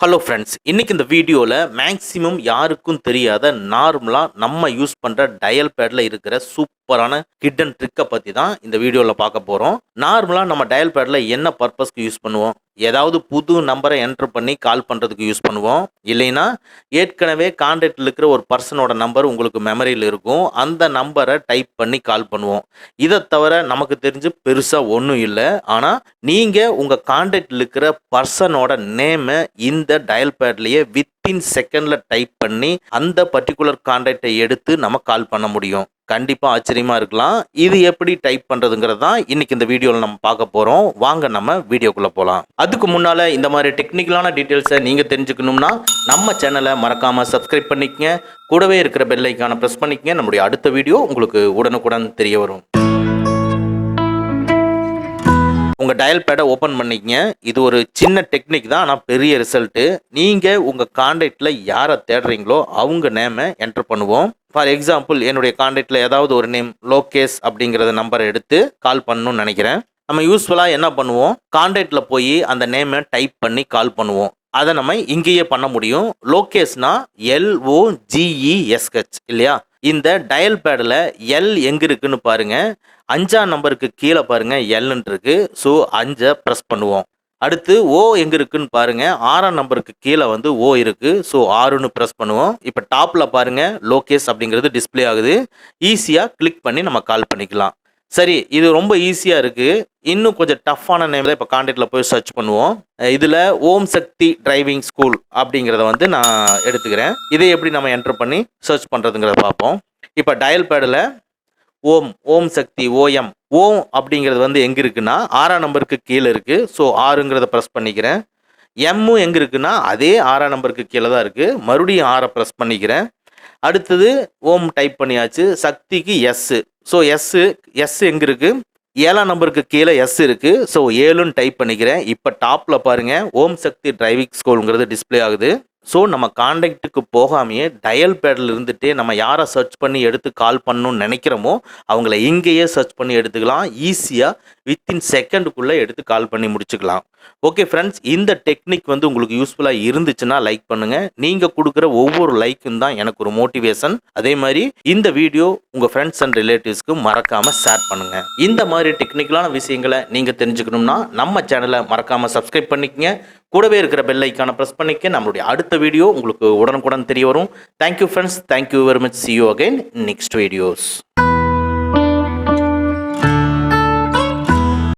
Hello friends, இன்னைக்கு இந்த வீடியோவில் மேக்ஸிமம் யாருக்கும் தெரியாத நார்மலாக நம்ம யூஸ் பண்ணுற டயல் பேடில் இருக்கிற சூப்பரான ஹிடன் ட்ரிக்கை பற்றி தான் இந்த வீடியோவில் பார்க்க போகிறோம். நார்மலாக நம்ம டயல் பேடில் என்ன பர்பஸ்க்கு யூஸ் பண்ணுவோம்? ஏதாவது புது நம்பரை என்ட்ரு பண்ணி கால் பண்ணுறதுக்கு யூஸ் பண்ணுவோம். இல்லைன்னா ஏற்கனவே கான்டாக்டில் இருக்கிற ஒரு பர்சனோட நம்பர் உங்களுக்கு மெமரியில் இருக்கும், அந்த நம்பரை டைப் பண்ணி கால் பண்ணுவோம். இதை தவிர நமக்கு தெரிஞ்சு பெருசாக ஒன்றும் இல்லை. ஆனால் நீங்கள் உங்கள் கான்டாக்டில் இருக்கிற பர்சனோட நேமை இந்த டயல் பேட்லேயே வித்தின் செகண்டில் டைப் பண்ணி அந்த பர்டிகுலர் கான்டாக்டை எடுத்து நம்ம கால் பண்ண முடியும். கண்டிப்பாக ஆச்சரியமாக இருக்கலாம். இது எப்படி டைப் பண்ணுறதுங்கிறது தான் இன்னைக்கு இந்த வீடியோவில் நம்ம பார்க்க போகிறோம். வாங்க நம்ம வீடியோக்குள்ளே போகலாம். அதுக்கு முன்னால் இந்த மாதிரி டெக்னிக்கலான டீட்டெயில்ஸை நீங்கள் தெரிஞ்சுக்கணும்னா நம்ம சேனலை மறக்காமல் சப்ஸ்கிரைப் பண்ணிக்கங்க. கூடவே இருக்கிற பெல் ஐக்கானை ப்ரெஸ் பண்ணிக்கங்க. நம்முடைய அடுத்த வீடியோ உங்களுக்கு உடனுக்குடன் தெரிய வரும். உங்கள் டயல் பேடை ஓப்பன் பண்ணிக்கங்க. இது ஒரு சின்ன டெக்னிக் தான், ஆனால் பெரிய ரிசல்ட்டு. நீங்கள் உங்கள் கான்டாக்டில் யாரை தேடுறீங்களோ அவங்க நேமை என்ட்ரு பண்ணுவோம். ஃபார் எக்ஸாம்பிள், என்னுடைய கான்டாக்டில் ஏதாவது ஒரு நேம் லோகேஷ் அப்படிங்கிறத நம்பரை எடுத்து கால் பண்ணணும்னு நினைக்கிறேன். நம்ம யூஸ்ஃபுல்லாக என்ன பண்ணுவோம், கான்டாக்டில் போய் அந்த நேமை டைப் பண்ணி கால் பண்ணுவோம். அதை நம்ம இங்கேயே பண்ண முடியும். லோகேஷ்னா LOGESH இல்லையா? இந்த டயல் பேடில் எல் எங்கே இருக்குன்னு பாருங்கள். 5ஆம் நம்பருக்கு கீழே பாருங்கள் எல்ன்னு இருக்கு. ஸோ 5 ப்ரெஸ் பண்ணுவோம். அடுத்து ஓ எங்கே இருக்குன்னு பாருங்கள். 6ஆம் நம்பருக்கு கீழே ஓ இருக்குது. ஸோ 6ன்னு ப்ரெஸ் பண்ணுவோம். இப்போ டாப்பில் பாருங்கள் லோகேஷ் அப்படிங்கிறது டிஸ்பிளே ஆகுது. ஈஸியாக கிளிக் பண்ணி நம்ம கால் பண்ணிக்கலாம். சரி, இது ரொம்ப ஈஸியாக இருக்குது. இன்னும் கொஞ்சம் டஃப்பான நேம் தான் இப்போ கான்டாக்டில் போய் சர்ச் பண்ணுவோம். இதில் ஓம் சக்தி டிரைவிங் ஸ்கூல் அப்படிங்கிறத நான் எடுத்துக்கிறேன். இதை எப்படி நம்ம என்ட்ரு பண்ணி சர்ச் பண்ணுறதுங்கிறத பார்ப்போம். இப்போ டயல் பேடில் ஓம் சக்தி ஓம் அப்படிங்கிறது எங்கே இருக்குன்னா 6ஆம் நம்பருக்கு கீழே இருக்குது. ஸோ 6ங்கிறத ப்ரெஸ் பண்ணிக்கிறேன். எம்மும் எங்கே இருக்குன்னா அதே 6ஆம் நம்பருக்கு கீழே தான் இருக்குது. மறுபடியும் 6 ப்ரெஸ் பண்ணிக்கிறேன். அடுத்தது ஓம் டைப் பண்ணியாச்சு. சக்திக்கு எஸ்ஸு. ஸோ எஸ் எங்கே இருக்குது? 7ஆம் நம்பருக்கு கீழே எஸ் இருக்குது. ஸோ 7ன்னு டைப் பண்ணிக்கிறேன். இப்போ டாப்பில் பாருங்கள் ஓம் சக்தி டிரைவிங் ஸ்கூலுங்கிறது டிஸ்பிளே ஆகுது. ஸோ நம்ம கான்டாக்டுக்கு போகாமையே டயல் பேடில் இருந்துகிட்டே நம்ம யாரை சர்ச் பண்ணி எடுத்து கால் பண்ணணும்னு நினைக்கிறோமோ அவங்கள இங்கேயே சர்ச் பண்ணி எடுத்துக்கலாம். ஈஸியாக வித்தின் செகண்டுக்குள்ளே எடுத்து கால் பண்ணி முடிச்சுக்கலாம். ஓகே ஃப்ரெண்ட்ஸ், இந்த டெக்னிக் உங்களுக்கு யூஸ்ஃபுல்லாக இருந்துச்சுன்னா லைக் பண்ணுங்கள். நீங்கள் கொடுக்குற ஒவ்வொரு லைக்கும் தான் எனக்கு ஒரு மோட்டிவேஷன். அதே மாதிரி இந்த வீடியோ உங்கள் ஃப்ரெண்ட்ஸ் அண்ட் ரிலேட்டிவ்ஸ்க்கு மறக்காமல் ஷேர் பண்ணுங்கள். இந்த மாதிரி டெக்னிக்கலான விஷயங்களை நீங்கள் தெரிஞ்சுக்கணும்னா நம்ம சேனலை மறக்காமல் சப்ஸ்கிரைப் பண்ணிக்கங்க. கூடவே இருக்கிற பெல் ஐக்கானை ப்ரெஸ் பண்ணிக்க. நம்மளுடைய அடுத்த வீடியோ உங்களுக்கு உடனுக்குடன் தெரிய வரும். Thank you friends, thank you very much. See you again in next videos.